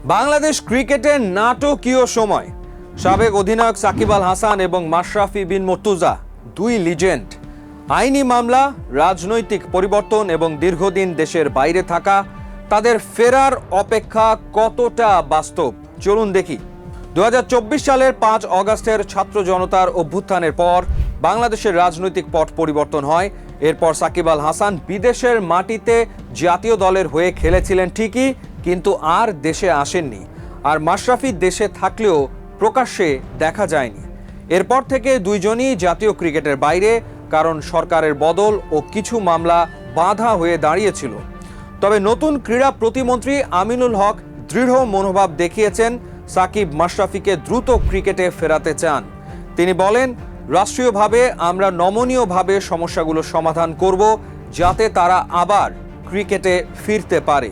বাংলাদেশ ক্রিকেটের নাটকীয় সময়। সাবেক অধিনায়ক সাকিব আল হাসান এবং মাশরাফি বিন মুর্তজা দুই লিজেন্ড। আইনি মামলা, রাজনৈতিক পরিবর্তন এবং দীর্ঘদিন দেশের বাইরে থাকা, তাদের ফেরার অপেক্ষা কতটা বাস্তব চলুন দেখি। 2024 সালের 5 অগাস্টের ছাত্র জনতার অভ্যুত্থানের পর বাংলাদেশের রাজনৈতিক পট পরিবর্তন হয়। এরপর সাকিব আল হাসান বিদেশের মাটিতে জাতীয় দলের হয়ে খেলেছিলেন ঠিকই, কিন্তু আর দেশে আসেননি। আর মাশরাফি দেশে থাকলেও প্রকাশ্যে দেখা যায়নি। এরপর থেকে দুইজনই জাতীয় ক্রিকেটের বাইরে, কারণ সরকারের বদল ও কিছু মামলা বাধা হয়ে দাঁড়িয়েছিল। তবে নতুন ক্রীড়া প্রতিমন্ত্রী আমিনুল হক দৃঢ় মনোভাব দেখিয়েছেন, সাকিব মাশরাফিকে দ্রুত ক্রিকেটে ফেরাতে চান। তিনি বলেন, রাষ্ট্রীয়ভাবে আমরা নমনীয়ভাবে সমস্যাগুলো সমাধান করব, যাতে তারা আবার ক্রিকেটে ফিরতে পারে।